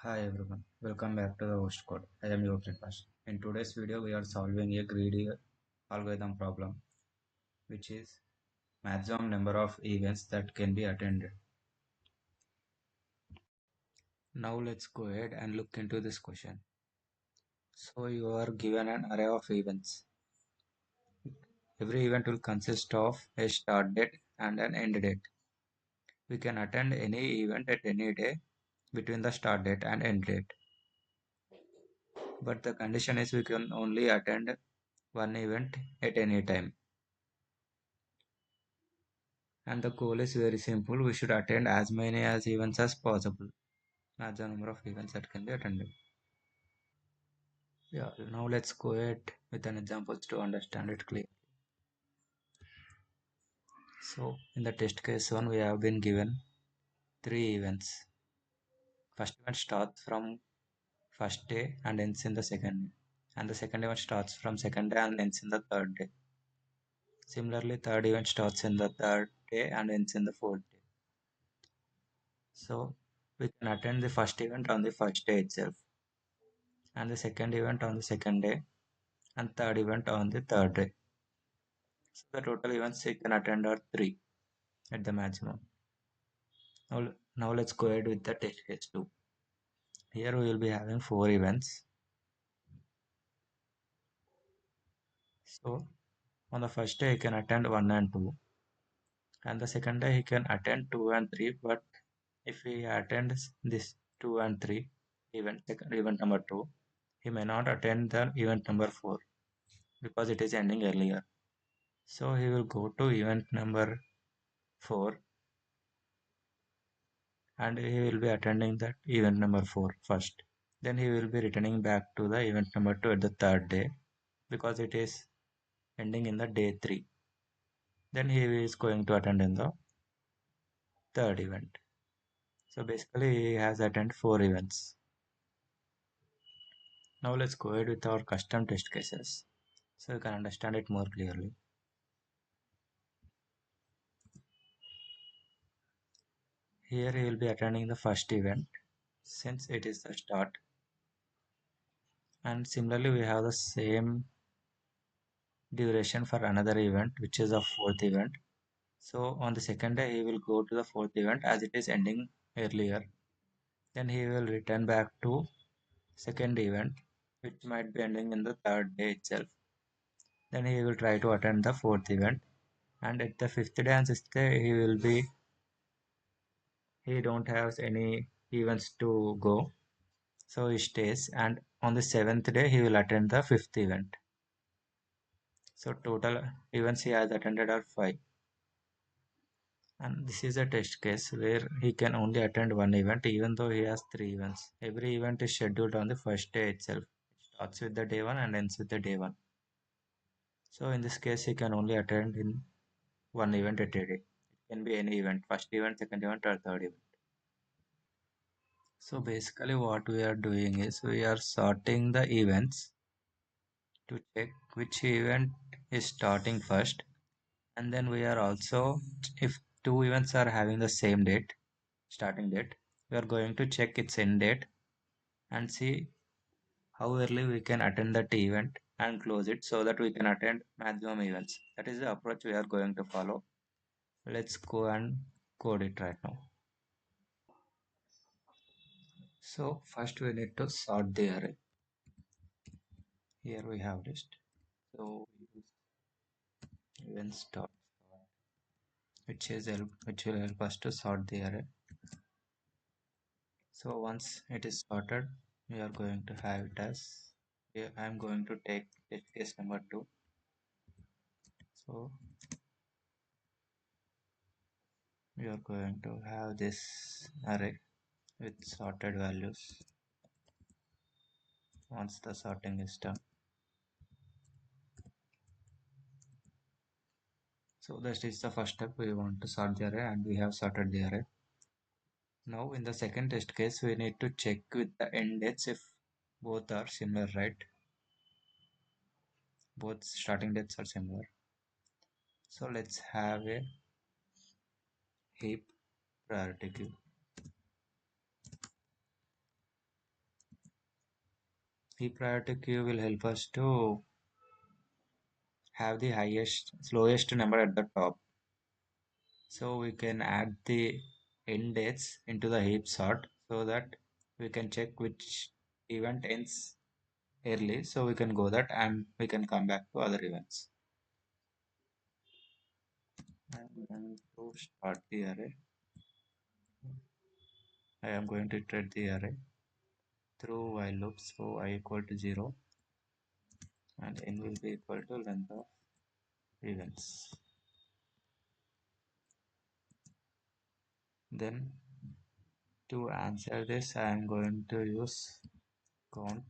Hi everyone, welcome back to the host code. I am your Prakash. In today's video, we are solving a greedy algorithm problem, which is maximum number of events that can be attended. Now let's go ahead and look into this question. So you are given an array of events. Every event will consist of a start date and an end date. We can attend any event at any day between the start date and end date. But the condition is we can only attend one event at any time. And the goal is very simple. We should attend as many as events as possible. That's the number of events that can be attended. Yeah, now let's go ahead with an example to understand it clearly. So in the test case 1, we have been given 3 events. First event starts from first day and ends in the second day. And the second event starts from second day and ends in the third day. Similarly, third event starts in the third day and ends in the fourth day. So we can attend the first event on the first day itself, and the second event on the second day, and third event on the third day. So the total events you can attend are 3 at the maximum. Now let's go ahead with the test case 2. Here we will be having 4 events. So on the first day he can attend 1 and 2, and the second day he can attend 2 and 3, but if he attends this 2 and 3 event number 2, he may not attend the event number 4 because it is ending earlier. So he will go to event number 4 and he will be attending that event number 4 first. Then he will be returning back to the event number 2 at the third day because it is ending in the day 3. Then he is going to attend in the third event. So basically he has attended 4 events. Now let's go ahead with our custom test cases so you can understand it more clearly. Here he will be attending the first event since it is the start, and similarly we have the same duration for another event which is a fourth event. So on the second day he will go to the fourth event as it is ending earlier. Then he will return back to second event which might be ending in the third day itself. Then he will try to attend the fourth event, and at the fifth day and sixth day he don't have any events to go, so he stays, and on the seventh day he will attend the fifth event. So total events he has attended are 5. And this is a test case where he can only attend one event even though he has 3 events. Every event is scheduled on the first day itself. It starts with the day 1 and ends with the day 1. So in this case he can only attend in one event at a day. It can be any event, first event, second event or third event. So basically what we are doing is we are sorting the events to check which event is starting first, and then we are also, if 2 events are having the same date, starting date, we are going to check its end date and see how early we can attend that event and close it so that we can attend maximum events. That is the approach we are going to follow. Let's go and code it right now. So first we need to sort the array. Here we have list. So we use events dot sort, which will help us to sort the array. So once it is sorted, we are going to have it as, I am going to take test case number 2. So we are going to have this array with sorted values once the sorting is done. So that is the first step. We want to sort the array and we have sorted the array. Now in the second test case we need to check with the end dates if both are similar, right? Both starting dates are similar. So let's have a heap priority queue. heap priority queue will help us to have the slowest number at the top. So we can add the end dates into the heap sort so that we can check which event ends early. So we can go that and we can come back to other events. I'm going to start the array. I am going to iterate the array through while loop. So I equal to 0 and n will be equal to length of events. Then to answer this, I am going to use count,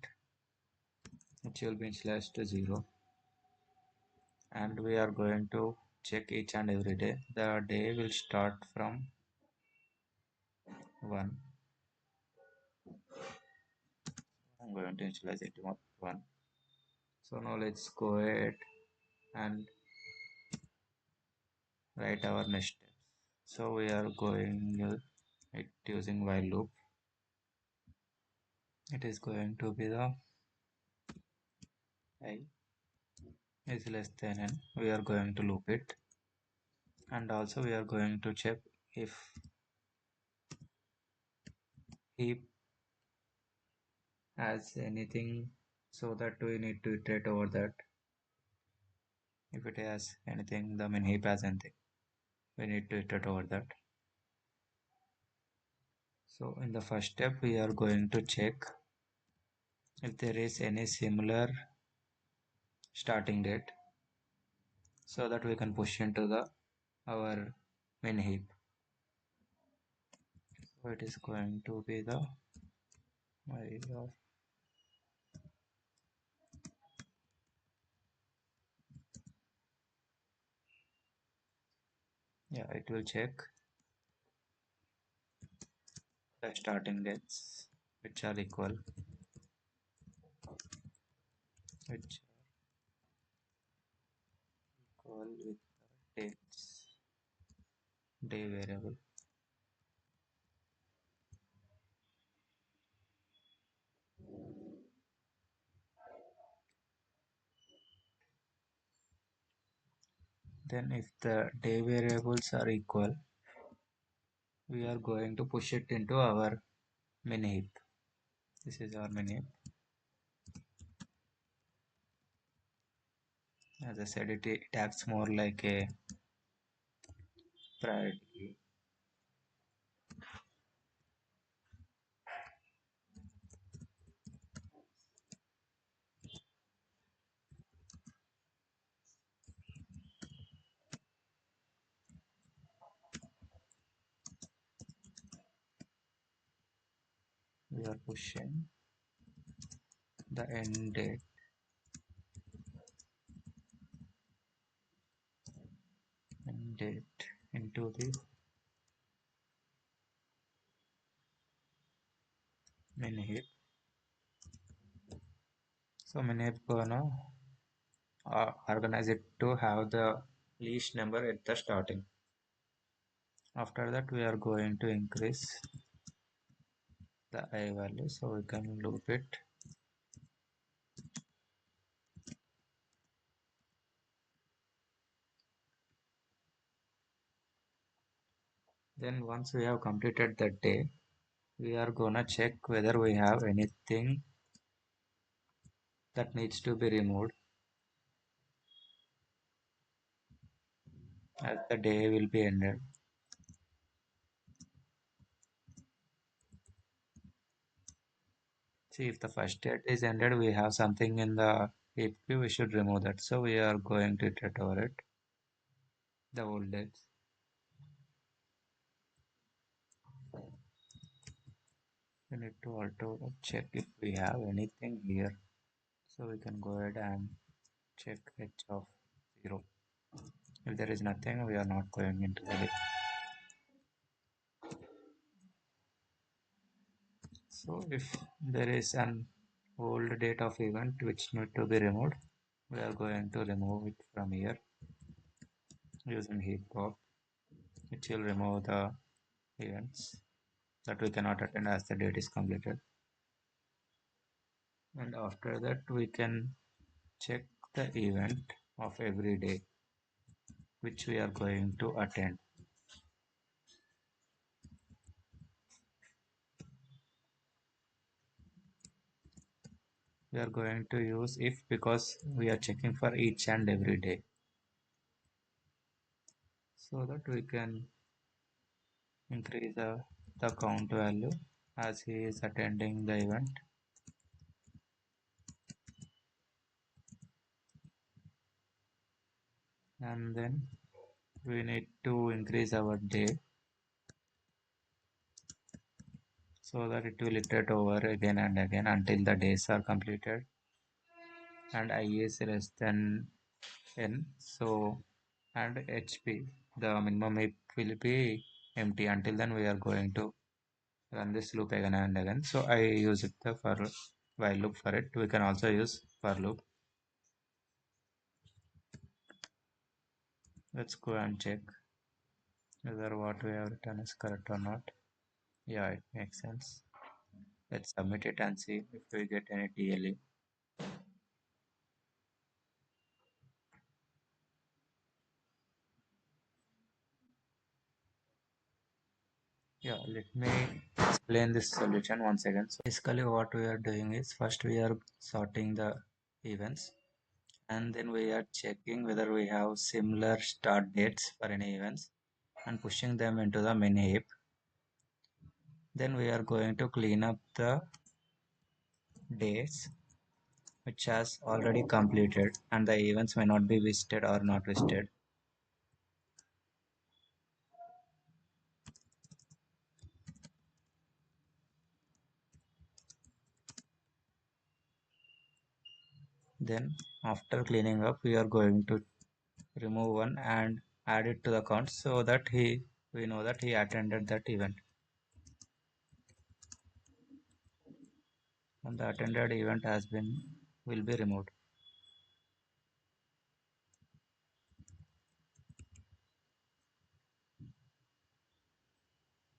which will be initialized to 0, and we are going to check each and every day. The day will start from 1. I'm going to initialize it to 1. So now let's go ahead and write our next steps. So we are going it using while loop. It is going to be the I is less than n. We are going to loop it, and also we are going to check if heap has anything, so that we need to iterate over that. If it has anything, the min heap has anything, we need to iterate over that. So in the first step, we are going to check if there is any similar starting date, so that we can push into the our min heap. So it is going to be the I of yeah, it will check the starting dates which are equal, which are equal with the dates day variable. Then if the day variables are equal, we are going to push it into our min heap. This is our min heap. As I said, it acts more like a priority queue. We are pushing the end date into the min heap. So min heap gonna organize it to have the least number at the starting. After that, we are going to increase the I value, so we can loop it. Then once we have completed that day, we are gonna check whether we have anything that needs to be removed as the day will be ended. See, if the first date is ended, we have something in the heap queue, we should remove that. So we are going to iterate over it, the old dates. We need to also check if we have anything here. So we can go ahead and check h of 0. If there is nothing, we are not going into the day. So if there is an old date of event which need to be removed, we are going to remove it from here using heapq, which will remove the events that we cannot attend as the date is completed. And after that, we can check the event of every day which we are going to attend. We are going to use if because we are checking for each and every day so that we can increase the count value as he is attending the event. And then we need to increase our day so that it will iterate over again and again until the days are completed and I is less than n. So and HP, the minimum heap will be empty. Until then we are going to run this loop again and again. So I use it the for while loop for it. We can also use for loop. Let's go and check whether what we have written is correct or not. Yeah, it makes sense. Let's submit it and see if we get any TLE. Yeah, let me explain this solution once again. So basically what we are doing is first we are sorting the events and then we are checking whether we have similar start dates for any events and pushing them into the min heap. Then we are going to clean up the dates which has already completed and the events may not be visited or not visited. Then after cleaning up we are going to remove one and add it to the count so that we know that he attended that event and the attended event has been will be removed.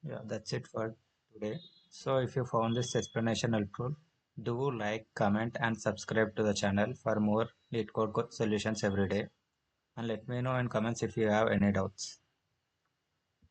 Yeah, that's it for today. So if you found this explanation helpful, do like, comment and subscribe to the channel for more LeetCode solutions every day. And let me know in comments if you have any doubts.